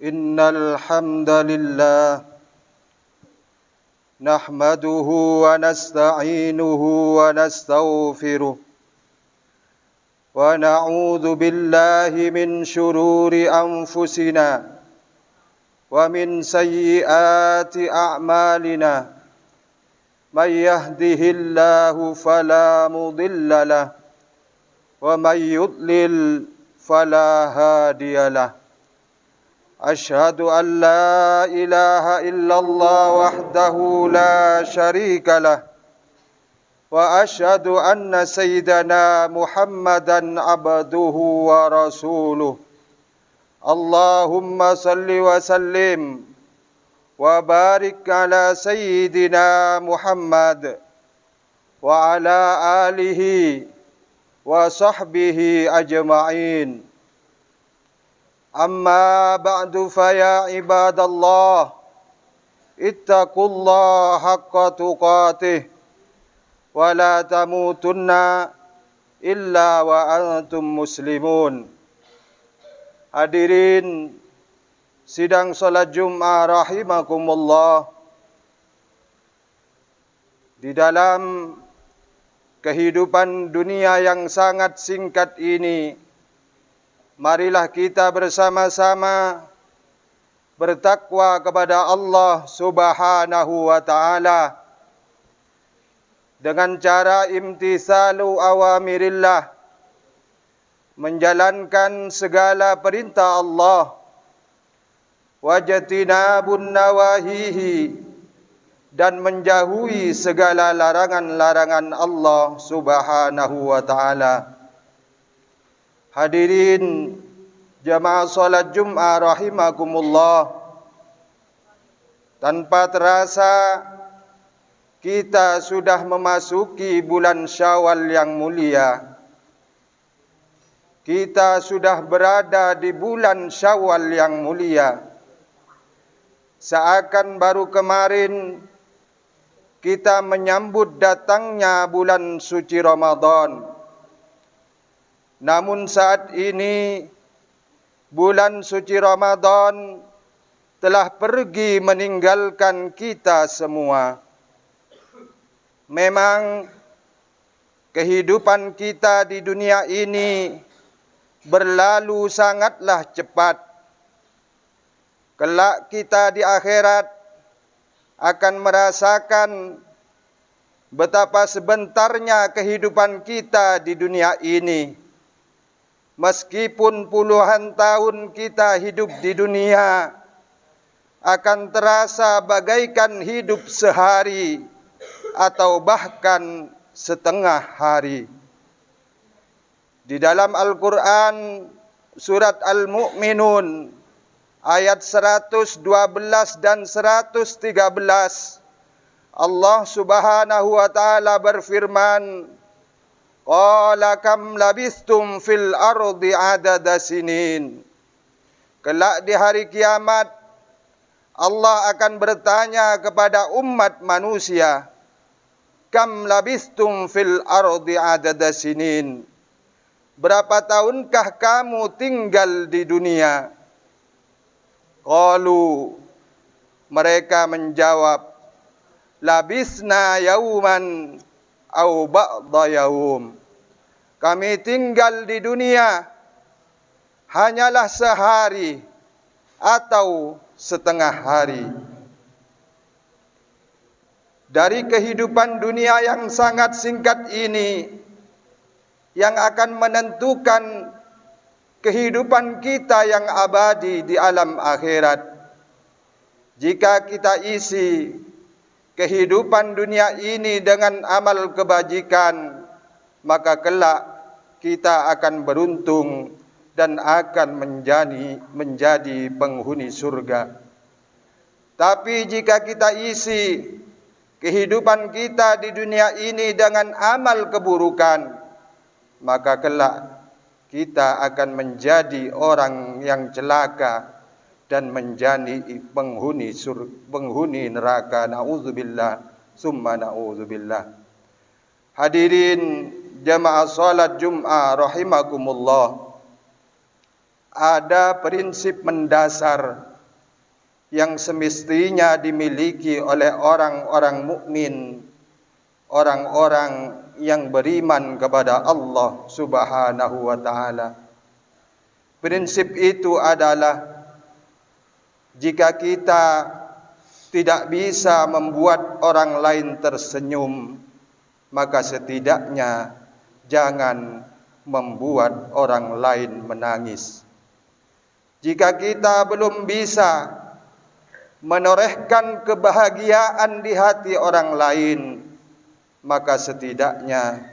إن الحمد لله نحمده ونستعينه ونستغفره ونعوذ بالله من شرور أنفسنا ومن سيئات أعمالنا من يهده الله فلا مضل له ومن يضلل فلا هادي له أشهد أن لا إله إلا الله وحده لا شريك له وأشهد أن سيدنا محمدا عبده ورسوله اللهم صل وسلم وبارك على سيدنا محمد وعلى آله وصحبه أجمعين أما بعد فيا عباد الله اتقوا الله حق تقاته ولا تموتن إلا وأنتم مسلمون. Hadirin sidang salat Jumat rahimakumullah. Di dalam kehidupan dunia yang sangat singkat ini, marilah kita bersama-sama bertakwa kepada Allah Subhanahu wa taala dengan cara imtithalu awamirillah, menjalankan segala perintah Allah, wajtinabun nawahihi, dan menjauhi segala larangan-larangan Allah Subhanahu wa taala. Hadirin jamaah salat Jumat rahimakumullah, tanpa terasa kita sudah memasuki bulan Syawal yang mulia. Kita sudah berada di bulan Syawal yang mulia. Seakan baru kemarin kita menyambut datangnya bulan suci Ramadan. Namun saat ini bulan suci Ramadan telah pergi meninggalkan kita semua. Memang kehidupan kita di dunia ini berlalu sangatlah cepat. Kelak kita di akhirat akan merasakan betapa sebentarnya kehidupan kita di dunia ini. Meskipun puluhan tahun kita hidup di dunia, akan terasa bagaikan hidup sehari atau bahkan setengah hari. Di dalam Al-Quran surat Al-Mu'minun ayat 112 dan 113, Allah Subhanahu wa taala berfirman, qala kam labistum fil ardi adada sinin. Kelak di hari kiamat Allah akan bertanya kepada umat manusia, kam labistum fil ardi adada sinin. Berapa tahunkah kamu tinggal di dunia? Qalu, mereka menjawab, labisna yauman au ba'da yaum. Kami tinggal di dunia hanyalah sehari atau setengah hari. Dari kehidupan dunia yang sangat singkat ini, yang akan menentukan kehidupan kita yang abadi di alam akhirat. Jika kita isi kehidupan dunia ini dengan amal kebajikan, maka kelak kita akan beruntung dan akan menjadi penghuni surga. Tapi jika kita isi kehidupan kita di dunia ini dengan amal keburukan, maka kelak kita akan menjadi orang yang celaka dan menjadi penghuni neraka. Na'udzubillah, summa na'udzubillah. Hadirin jamaah salat Jumat rahimakumullah. Ada prinsip mendasar yang semestinya dimiliki oleh orang-orang mukmin, orang-orang yang beriman kepada Allah Subhanahu wa taala. Prinsip itu adalah jika kita tidak bisa membuat orang lain tersenyum, maka setidaknya jangan membuat orang lain menangis. Jika kita belum bisa menorehkan kebahagiaan di hati orang lain, maka setidaknya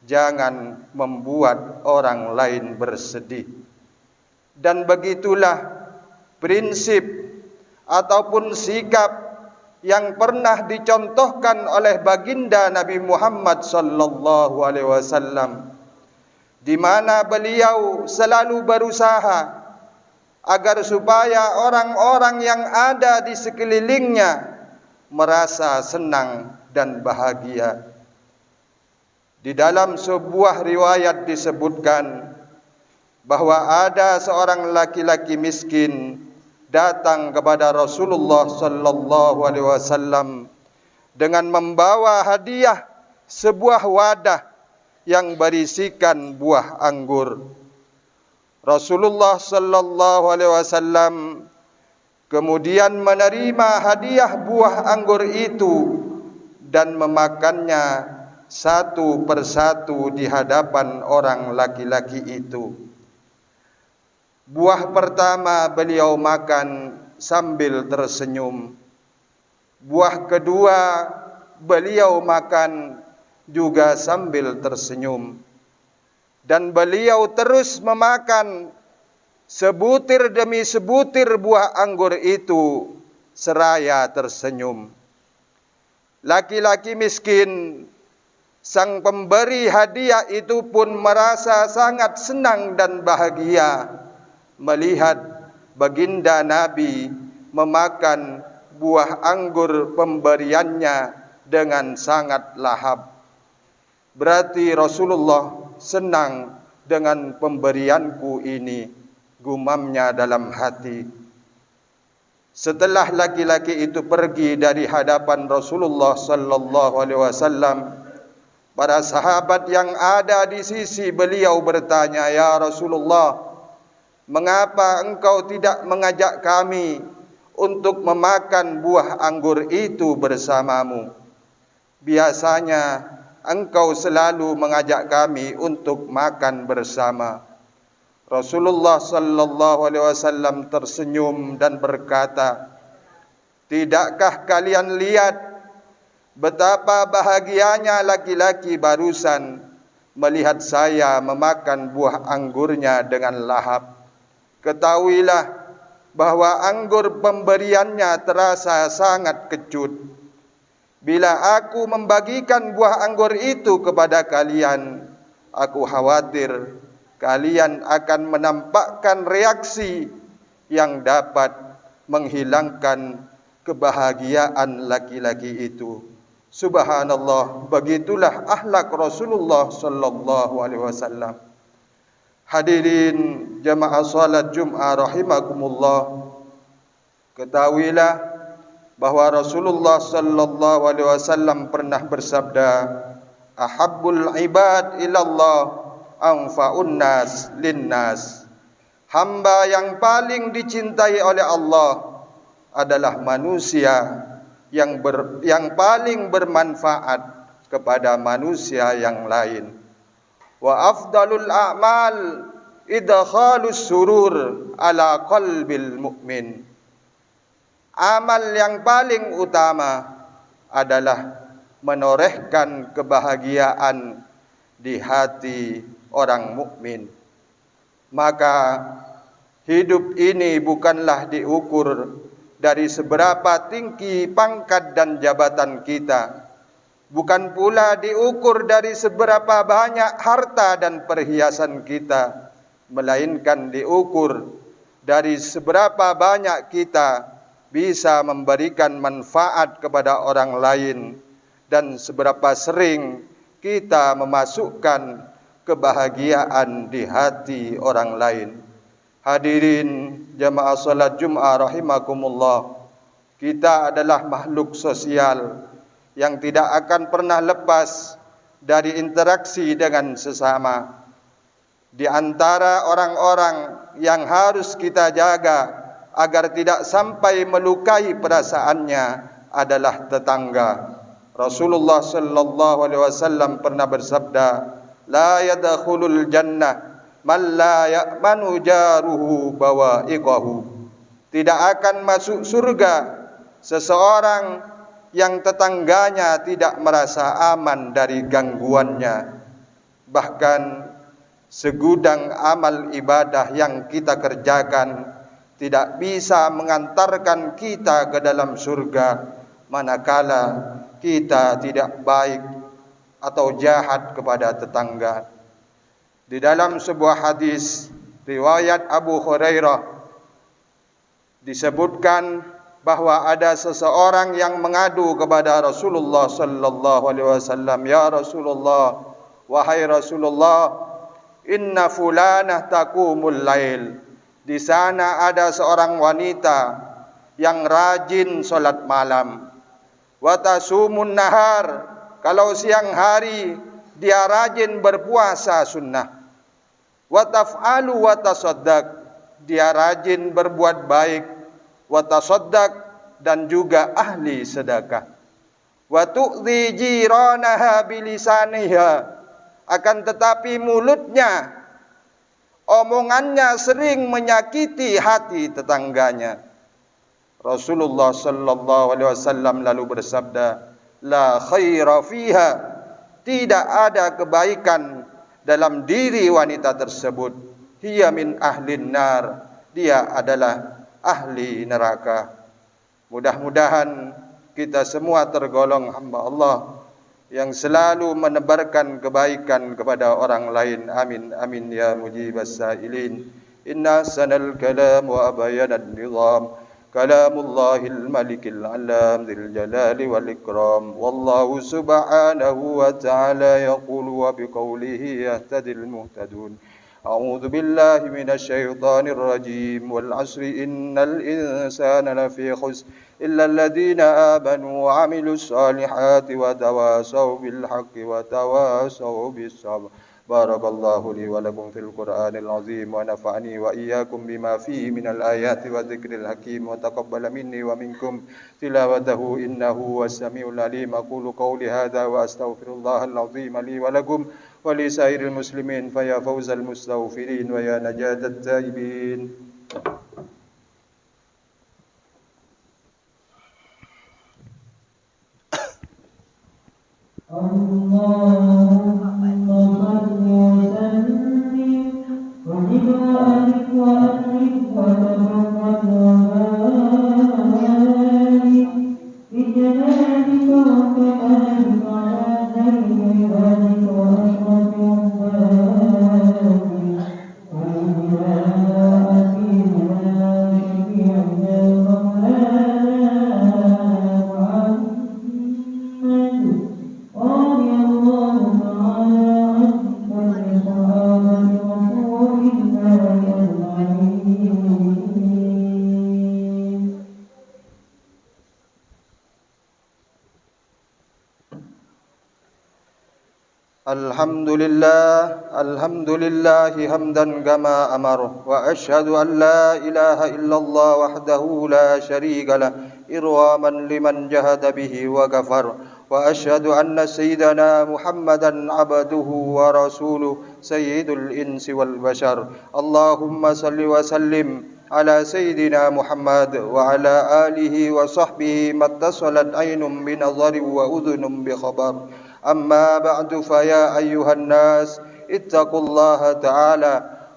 jangan membuat orang lain bersedih. Dan begitulah prinsip ataupun sikap yang pernah dicontohkan oleh baginda Nabi Muhammad sallallahu alaihi wasallam, di mana beliau selalu berusaha agar supaya orang-orang yang ada di sekelilingnya merasa senang dan bahagia. Di dalam sebuah riwayat disebutkan bahwa ada seorang laki-laki miskin datang kepada Rasulullah sallallahu alaihi wasallam dengan membawa hadiah sebuah wadah yang berisikan buah anggur. Rasulullah sallallahu alaihi wasallam kemudian menerima hadiah buah anggur itu dan memakannya satu persatu di hadapan orang laki-laki itu. Buah pertama beliau makan sambil tersenyum. Buah kedua beliau makan juga sambil tersenyum. Dan beliau terus memakan sebutir demi sebutir buah anggur itu seraya tersenyum. Laki-laki miskin, sang pemberi hadiah itu pun merasa sangat senang dan bahagia melihat baginda Nabi memakan buah anggur pemberiannya dengan sangat lahap. Berarti Rasulullah senang dengan pemberianku ini, gumamnya dalam hati. Setelah laki-laki itu pergi dari hadapan Rasulullah sallallahu alaihi wasallam, para sahabat yang ada di sisi beliau bertanya, "Ya Rasulullah, mengapa engkau tidak mengajak kami untuk memakan buah anggur itu bersamamu? Biasanya engkau selalu mengajak kami untuk makan bersama." Rasulullah sallallahu alaihi wasallam tersenyum dan berkata, "Tidakkah kalian lihat betapa bahagianya laki-laki barusan melihat saya memakan buah anggurnya dengan lahap? Ketahuilah bahwa anggur pemberiannya terasa sangat kecut. Bila aku membagikan buah anggur itu kepada kalian, aku khawatir kalian akan menampakkan reaksi yang dapat menghilangkan kebahagiaan laki-laki itu." Subhanallah, begitulah akhlak Rasulullah sallallahu alaihi wasallam. Hadirin jamaah salat Jumat rahimakumullah, ketahuilah bahwa Rasulullah sallallahu alaihi wasallam pernah bersabda, "Ahabbul ibad ilallah anfa'un nas linnas." Hamba yang paling dicintai oleh Allah adalah manusia yang paling bermanfaat kepada manusia yang lain. Wa afdalul a'mal idkhalus surur ala qalbil mu'min. Amal yang paling utama adalah menorehkan kebahagiaan di hati orang mukmin. Maka hidup ini bukanlah diukur dari seberapa tinggi pangkat dan jabatan kita, bukan pula diukur dari seberapa banyak harta dan perhiasan kita, melainkan diukur dari seberapa banyak kita bisa memberikan manfaat kepada orang lain dan seberapa sering kita memasukkan kebahagiaan di hati orang lain. Hadirin jamaah salat Jumat rahimakumullah, Kita adalah makhluk sosial yang tidak akan pernah lepas dari interaksi dengan sesama. Di antara orang-orang yang harus kita jaga agar tidak sampai melukai perasaannya adalah tetangga. Rasulullah sallallahu alaihi wasallam pernah bersabda, "La yadkhulul jannah man la ya'manu jaruhu bawa'iqahu." Tidak akan masuk surga seseorang yang tetangganya tidak merasa aman dari gangguannya. Bahkan segudang amal ibadah yang kita kerjakan tidak bisa mengantarkan kita ke dalam surga manakala kita tidak baik atau jahat kepada tetangga. Di dalam sebuah hadis riwayat Abu Hurairah disebutkan bahwa ada seseorang yang mengadu kepada Rasulullah sallallahu alaihi wasallam, "Ya Rasulullah, wahai Rasulullah, inna fulanah taqumul lail." Di sana ada seorang wanita yang rajin salat malam. Wa tasumun nahar, kalau siang hari dia rajin berpuasa sunnah. Wa taf'alu wa tasaddaq, dia rajin berbuat baik. Wa tasaddaq, dan juga ahli sedekah. Wa tu'dhi jiranaha bilisaniha, akan tetapi mulutnya, omongannya sering menyakiti hati tetangganya. Rasulullah sallallahu alaihi wasallam lalu bersabda, "La khaira fiha," tidak ada kebaikan dalam diri wanita tersebut. "Hiya min ahlin nar," dia adalah ahli neraka. Mudah-mudahan kita semua tergolong hamba Allah yang selalu menebarkan kebaikan kepada orang lain. Amin amin ya mujibas sailin. Inna sanal kalam wa abayanad nizam, kalamullahil malikil alam dzil jalali wal ikram. Wallahu subhanahu wa ta'ala yaqulu wa biqaulihi yahtadil muhtadun. A'udzu billahi minasy syaithanir rajim. Wal 'asri innal insana lafi khusr illa alladziina aamanu wa 'amilus solihati wa tawasaw bil haqqi wa tawasaw bis sabr. Barakallahu li wa lakum fil Qur'anil 'azim wa nafa'ani wa iyyakum bima fihi minal ayati wa dzikril hakim wa taqabbala minni wa minkum tilawatahu innahu was-sami'ul 'alim. Aqulu qawli hadza wa astaghfirullahal 'azim li wa lakum wa li sairil muslimin fa ya fawzal mustaghfirin wa ya najatat taibin. Allahumma salli wa sallim wa barik wa akrim wa tabarak wa barik bi jalalika wa kamalika ala zaini ibadika wa ashrafil ibadika wa ila akhirina syafi'ina Alhamdulillah hamdan kama amara wa asyhadu an la ilaha illallah wahdahu la syarika lah irwaman liman jahada bihi wa kafar wa asyhadu anna sayyidana Muhammadan abduhu wa rasuluh sayyidul insi wal bashar. Allahumma salli wa sallim ala sayyidina Muhammad wa ala alihi wa sahbihi mattasalat aynun bi nadhari wa udhunun bi khabar. Amma ba'du fa ya ayyuhan nas ittaqullaha ta'ala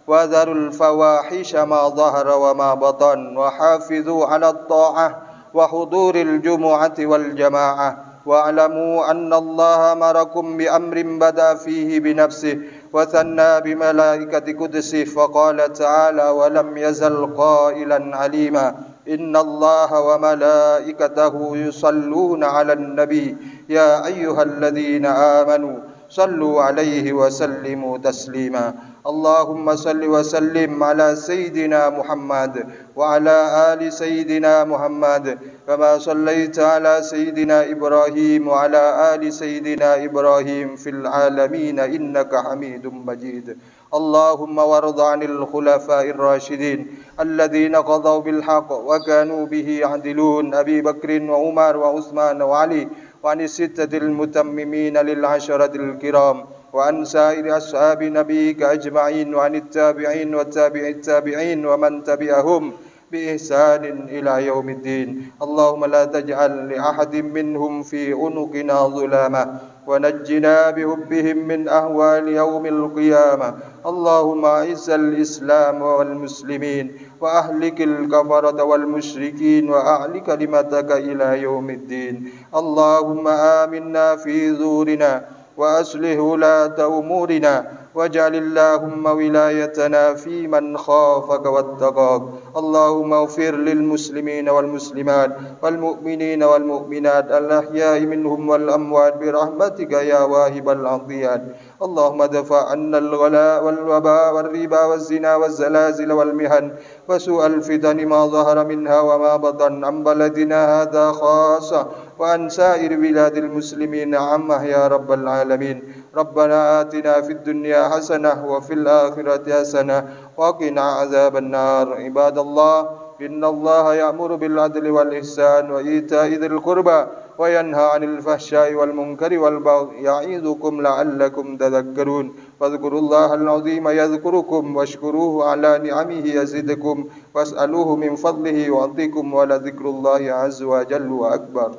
wa dharul fawahisha ma dhahara wa ma batan wa hafidhu 'ala at-ta'ah wa huduril jumu'ati wal jama'ah wa alamu anna Allaha marakum bi amrin bada fihi bi nafsihi wa thanna bi malaikati qudsihi fa qala ta'ala wa lam yazal qailan 'alima. Inna Allaha wa malaikatahu yusalluna 'alan nabi ya ayyuhalladzina amanu sallu 'alaihi wa sallimu taslima. اللهم صل وسلم على سيدنا محمد وعلى آل سيدنا محمد كما صليت على سيدنا إبراهيم وعلى آل سيدنا إبراهيم في العالمين إنك حميد مجيد. اللهم وارض عن الخلفاء الراشدين الذين قضوا بالحق وكانوا به يعدلون، أبي بكر وعمر وعثمان وعلي، وعن الستة المتممين للعشرة الكرام، وعن سائر أصحاب نبيك أجمعين، وعن التابعين وتابع التابعين ومن تبعهم بإحسان إلى يوم الدين. اللهم لا تجعل لأحد منهم في عنقنا ظلامة، ونجنا بحبهم من أهوال يوم القيامة. اللهم أعز الإسلام والمسلمين، وأهلك الكفرة والمشركين، وأعل كلمتك إلى يوم الدين. اللهم آمنا في زورنا، وأصلح ولاة أمورنا، واجعل اللهم ولايتنا في من خافك واتقاك. اللهم اغفر للمسلمين والمسلمات والمؤمنين والمؤمنات الأحياء منهم والأموات برحمتك يا واهب العطيات. اللهم دفع عنا الغلاء والوباء والربا والزنا والزلازل والمحن وسوء الفتن ما ظهر منها وما بطن عن بلدنا هذا خاصة، وعن سائر بلاد المسلمين عامة يا رب العالمين. ربنا آتنا في الدنيا حسنة وفي الآخرة حسنة وقنا عذاب النار. عباد الله، إن الله يأمر بالعدل والإحسان وإيتاء ذي القربى وينهى عن الفحشاء والمنكر والبغي يعظكم لعلكم تذكرون. فاذكروا الله العظيم يذكركم، واشكروه على نعمه يزدكم، واسألوه من فضله يعطيكم، ولذكر الله عز وجل وأكبر.